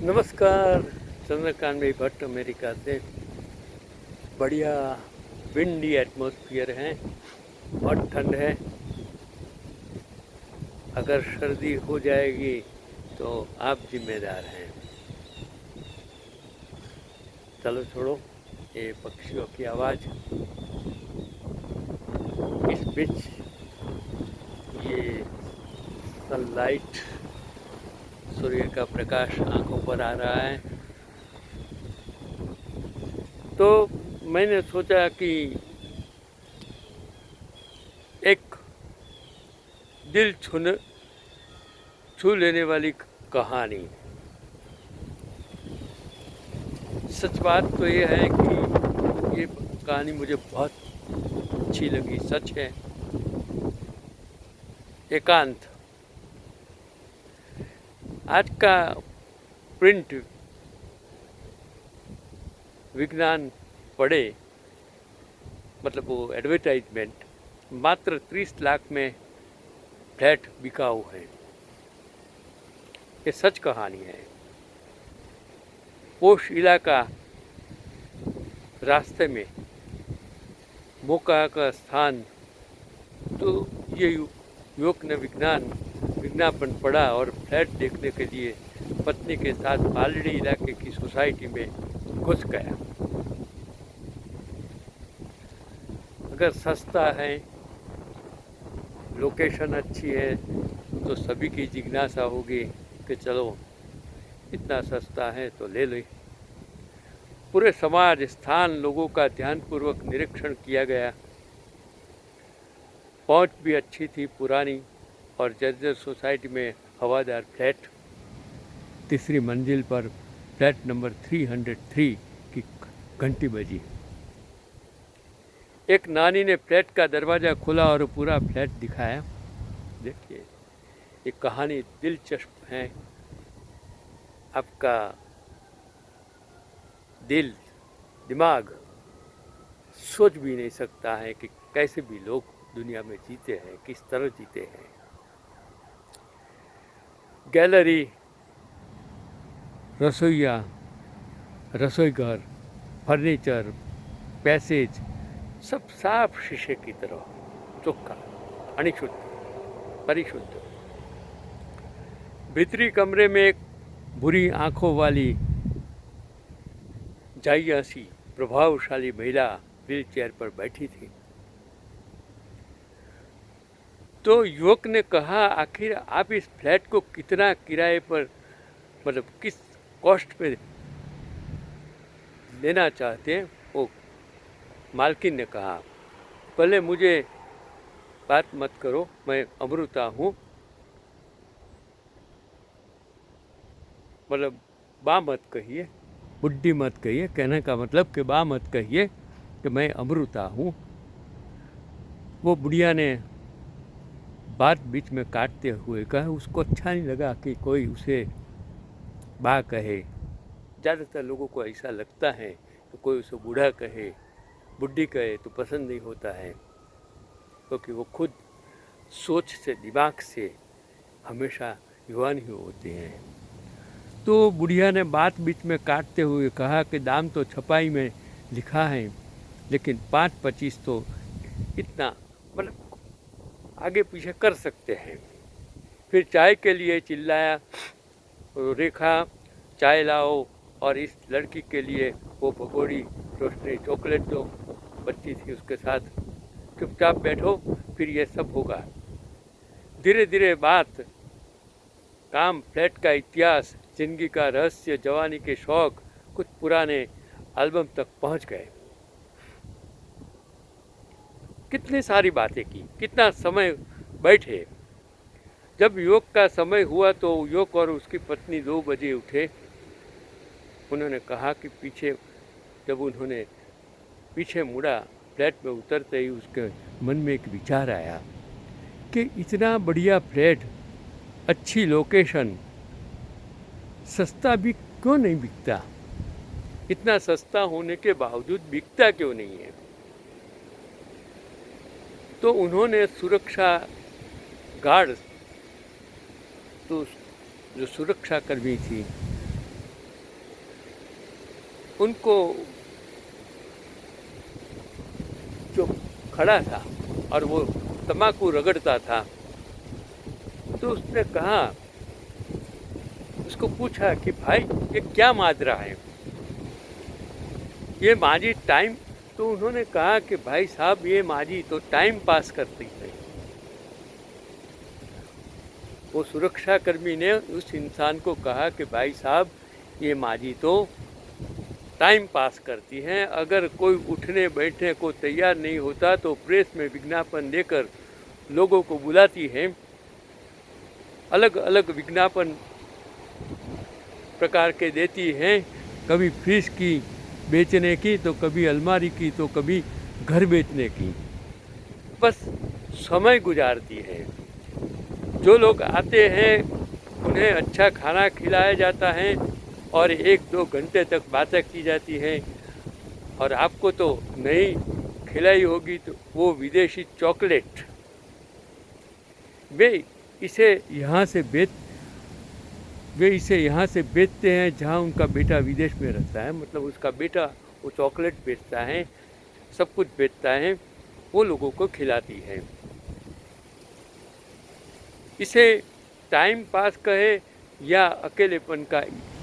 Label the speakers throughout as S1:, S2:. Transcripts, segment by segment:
S1: नमस्कार। चंद्रकांत भाई भट्ट अमेरिका से। बढ़िया विंडी एटमॉस्फेयर है, बहुत ठंड है। अगर सर्दी हो जाएगी तो आप जिम्मेदार हैं। चलो छोड़ो ये पक्षियों की आवाज़। इस बीच ये सनलाइट, सूर्य का प्रकाश आंखों पर आ रहा है, तो मैंने सोचा कि एक दिल छू लेने वाली कहानी। सच बात तो ये है कि ये कहानी मुझे बहुत अच्छी लगी। सच है। एकांत। आज का प्रिंट विज्ञान पढ़े, मतलब वो एडवर्टाइजमेंट, मात्र 30 लाख में फ्लैट बिकाऊ है। ये सच कहानी है। पोश इलाका रास्ते में मौका का स्थान। तो ये युवक ने विज्ञापन पढ़ा और फ्लैट देखने के लिए पत्नी के साथ पालड़ी इलाके की सोसाइटी में घुस गया। अगर सस्ता है, लोकेशन अच्छी है, तो सभी की जिज्ञासा होगी कि चलो इतना सस्ता है तो ले लो। पूरे समाज, स्थान, लोगों का ध्यानपूर्वक निरीक्षण किया गया। पहुंच भी अच्छी थी, पुरानी और जर्जर सोसाइटी में हवादार फ्लैट। तीसरी मंजिल पर फ्लैट नंबर 303 की घंटी बजी। एक नानी ने फ्लैट का दरवाज़ा खोला और पूरा फ्लैट दिखाया। देखिए, ये कहानी दिलचस्प है। आपका दिमाग सोच भी नहीं सकता है कि कैसे भी लोग दुनिया में जीते हैं, किस तरह जीते हैं। गैलरी, रसोईघर, फर्नीचर, पैसेज सब साफ शीशे की तरह, चोखा, अणिशुद्ध, परिशुद्ध। भीतरी कमरे में एक बुरी आंखों वाली जाइयासी प्रभावशाली महिला व्हील चेयर पर बैठी थी। तो युवक ने कहा, आखिर आप इस फ्लैट को कितना किराए पर, मतलब किस कॉस्ट पे लेना चाहते हैं? वो मालकिन ने कहा, पहले मुझे बात मत करो, मैं अमृता हूँ। मतलब बा मत कहिए, बुड्ढी मत कहिए। कहने का मतलब कि बा मत कहिए कि मैं अमृता हूँ। वो बुढ़िया ने बात बीच में काटते हुए कहा। उसको अच्छा नहीं लगा कि कोई उसे बा कहे। ज़्यादातर लोगों को ऐसा लगता है कि कोई उसे बूढ़ा कहे, बुढ़ी कहे तो पसंद नहीं होता है, क्योंकि वो खुद सोच से, दिमाग से हमेशा युवान ही होते हैं। तो बुढ़िया ने बात बीच में काटते हुए कहा कि दाम तो छपाई में लिखा है, लेकिन 5-25 तो इतना, मतलब आगे पीछे कर सकते हैं। फिर चाय के लिए चिल्लाया, रेखा चाय लाओ, और इस लड़की के लिए वो पकौड़ी, रोस्टरी, चॉकलेट दो। बच्ची थी उसके साथ। चुपचाप बैठो, फिर ये सब होगा। धीरे धीरे बात, काम, फ्लैट का इतिहास, जिंदगी का रहस्य, जवानी के शौक, कुछ पुराने एल्बम तक पहुंच गए। कितनी सारी बातें की, कितना समय बैठे। जब योग का समय हुआ तो योग और उसकी पत्नी 2 बजे उठे। उन्होंने कहा कि जब उन्होंने पीछे मुड़ा, फ्लैट में उतरते ही उसके मन में एक विचार आया कि इतना बढ़िया फ्लैट, अच्छी लोकेशन, सस्ता भी क्यों नहीं बिकता? इतना सस्ता होने के बावजूद बिकता क्यों नहीं है? तो उन्होंने सुरक्षा गार्ड, तो जो सुरक्षा कर्मी थी, उनको जो खड़ा था और वो तम्बाकू रगड़ता था, तो उसने कहा, उसको पूछा कि भाई ये क्या माज रहा है, ये माजी टाइम। तो उन्होंने कहा कि भाई साहब ये माजी तो टाइम पास करती है। वो सुरक्षाकर्मी ने उस इंसान को कहा कि भाई साहब ये माजी तो टाइम पास करती हैं, अगर कोई उठने बैठने को तैयार नहीं होता तो प्रेस में विज्ञापन देकर लोगों को बुलाती हैं, अलग अलग विज्ञापन प्रकार के देती हैं, कभी फ्रिज की बेचने की, तो कभी अलमारी की, तो कभी घर बेचने की, बस समय गुजारती है। जो लोग आते हैं उन्हें अच्छा खाना खिलाया जाता है और 1-2 घंटे तक बातें की जाती हैं, और आपको तो नहीं खिलाई होगी तो वो विदेशी चॉकलेट, वे इसे यहाँ से बेचते हैं जहाँ उनका बेटा विदेश में रहता है, मतलब उसका बेटा वो चॉकलेट बेचता है, सब कुछ बेचता है, वो लोगों को खिलाती है। इसे टाइम पास कहे या अकेलेपन का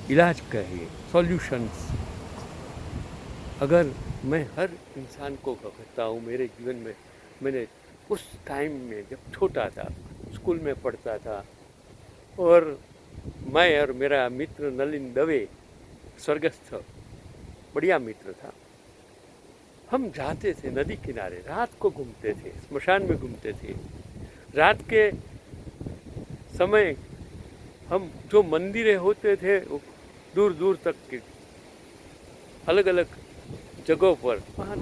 S1: इलाज कहे, सॉल्यूशंस। अगर मैं हर इंसान को कहता हूँ, मेरे जीवन में मैंने उस टाइम में जब छोटा था, स्कूल में पढ़ता था, और मैं और मेरा मित्र नलिन दवे, स्वर्गस्थ, बढ़िया मित्र था, हम जाते थे नदी किनारे, रात को घूमते थे, स्मशान में घूमते थे। रात के समय हम जो मंदिरें होते थे वो दूर दूर तक के अलग अलग जगहों पर वहाँ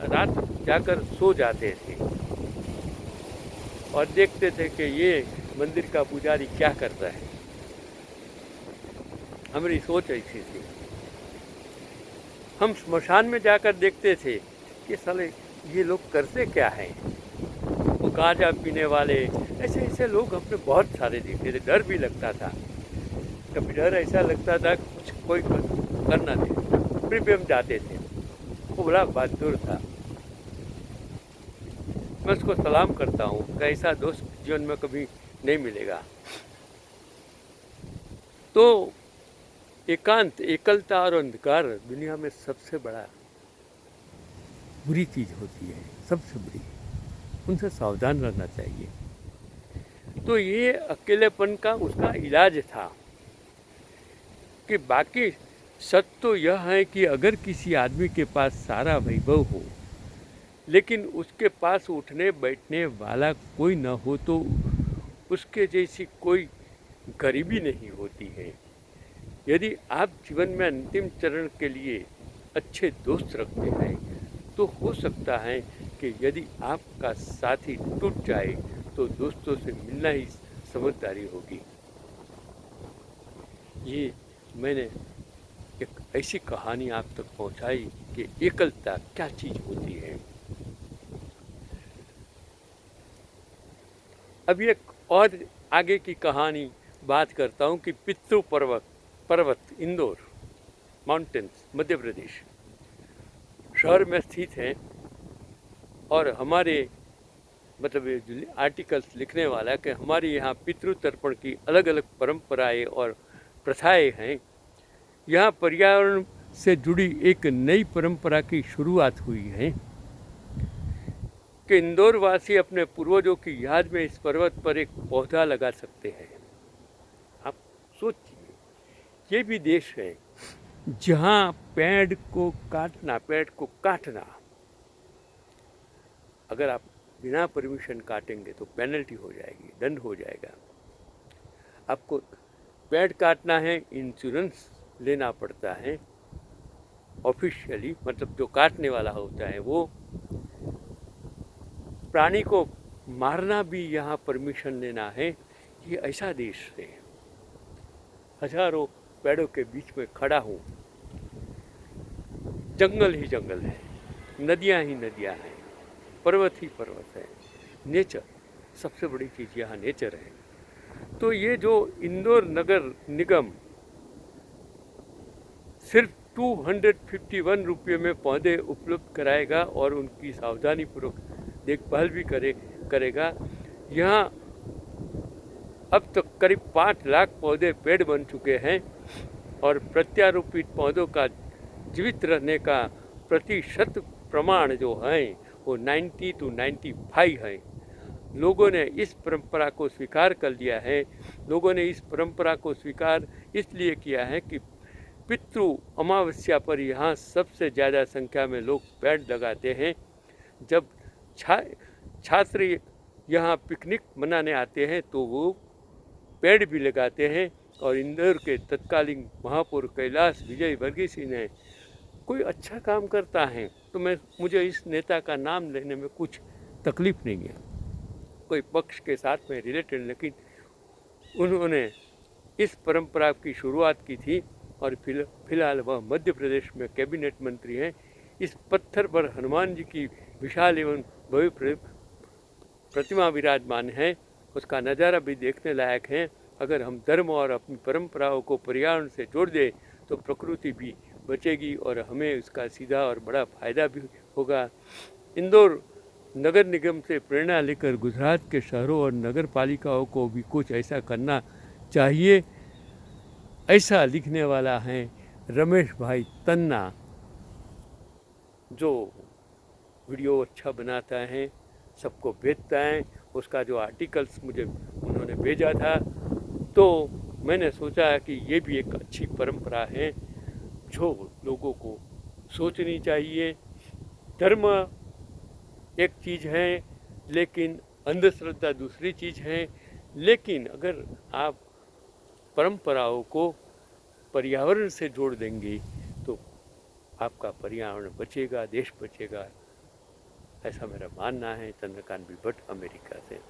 S1: रात जाकर सो जाते थे और देखते थे कि ये मंदिर का पुजारी क्या करता है। हमारी सोच ऐसी थी। हम स्मशान में जाकर देखते थे कि साले ये लोग करते क्या हैं। वो गांजा पीने वाले, ऐसे ऐसे लोग हमने बहुत सारे देखे थे। डर भी लगता था, कभी डर ऐसा लगता था कुछ कोई कर ना दे, फिर भी हम जाते थे। वो बड़ा बहादुर था, मैं उसको सलाम करता हूँ कि ऐसा दोस्त जीवन में कभी नहीं मिलेगा। तो एकांत, एकलता और अंधकार दुनिया में सबसे बड़ा बुरी चीज़ होती है, सबसे बुरी, उनसे सावधान रहना चाहिए। तो ये अकेलेपन का उसका इलाज था। कि बाकी सच तो यह है कि अगर किसी आदमी के पास सारा वैभव हो लेकिन उसके पास उठने बैठने वाला कोई न हो तो उसके जैसी कोई गरीबी नहीं होती है। यदि आप जीवन में अंतिम चरण के लिए अच्छे दोस्त रखते हैं तो हो सकता है कि यदि आपका साथी टूट जाए तो दोस्तों से मिलना ही समझदारी होगी। ये मैंने एक ऐसी कहानी आप तक पहुंचाई कि एकलता क्या चीज़ होती है। अब एक और आगे की कहानी बात करता हूँ कि पितृ पर्वत इंदौर माउंटेन्स मध्य प्रदेश शहर में स्थित हैं, और हमारे मतलब ये जो आर्टिकल्स लिखने वाला कि हमारे यहाँ पितृ तर्पण की अलग अलग परंपराएं और प्रथाएं हैं। यहाँ पर्यावरण से जुड़ी एक नई परंपरा की शुरुआत हुई है कि इंदौर वासी अपने पूर्वजों की याद में इस पर्वत पर एक पौधा लगा सकते हैं। आप सोचिए, ये भी देश है जहाँ पेड़ को काटना, अगर आप बिना परमिशन काटेंगे तो पेनल्टी हो जाएगी, दंड हो जाएगा। आपको पेड़ काटना है, इंश्योरेंस लेना पड़ता है ऑफिशियली, मतलब जो काटने वाला होता है वो। प्राणी को मारना भी यहाँ परमिशन लेना है। ये ऐसा देश है। हजारों पेड़ों के बीच में खड़ा हूँ, जंगल ही जंगल है, नदियाँ ही नदियाँ हैं, पर्वत ही पर्वत है। नेचर, सबसे बड़ी चीज़ यहाँ नेचर है। तो ये जो इंदौर नगर निगम सिर्फ 251 रुपये में पौधे उपलब्ध कराएगा और उनकी सावधानीपूर्वक देखभाल भी करेगा। यहाँ अब तक करीब 5 लाख पौधे पेड़ बन चुके हैं और प्रत्यारोपित पौधों का जीवित रहने का प्रतिशत प्रमाण जो है वो 90 to 95 है। लोगों ने इस परंपरा को स्वीकार कर लिया है। लोगों ने इस परंपरा को स्वीकार इसलिए किया है कि पितृ अमावस्या पर यहाँ सबसे ज़्यादा संख्या में लोग पेड़ लगाते हैं। जब छात्र यहाँ पिकनिक मनाने आते हैं तो वो पेड़ भी लगाते हैं। और इंदौर के तत्कालीन महापौर कैलाश विजय वर्गीसी ने कोई अच्छा काम करता है तो मुझे इस नेता का नाम लेने में कुछ तकलीफ नहीं है, कोई पक्ष के साथ में रिलेटेड, लेकिन उन्होंने इस परंपरा की शुरुआत की थी और फिलहाल वह मध्य प्रदेश में कैबिनेट मंत्री हैं। इस पत्थर पर हनुमान जी की विशाल एवं भव्य प्रतिमा विराजमान है, उसका नज़ारा भी देखने लायक है। अगर हम धर्म और अपनी परंपराओं को पर्यावरण से जोड़ दें तो प्रकृति भी बचेगी और हमें इसका सीधा और बड़ा फायदा भी होगा। इंदौर नगर निगम से प्रेरणा लेकर गुजरात के शहरों और नगर पालिकाओं को भी कुछ ऐसा करना चाहिए, ऐसा लिखने वाला है रमेश भाई तन्ना, जो वीडियो अच्छा बनाता है, सबको भेजता है। उसका जो आर्टिकल्स मुझे उन्होंने भेजा था तो मैंने सोचा कि ये भी एक अच्छी परंपरा है जो लोगों को सोचनी चाहिए। धर्म एक चीज़ है लेकिन अंधश्रद्धा दूसरी चीज़ है। लेकिन अगर आप परंपराओं को पर्यावरण से जोड़ देंगे तो आपका पर्यावरण बचेगा, देश बचेगा, ऐसा मेरा मानना है। चंद्रकांत बी भट्ट, अमेरिका से।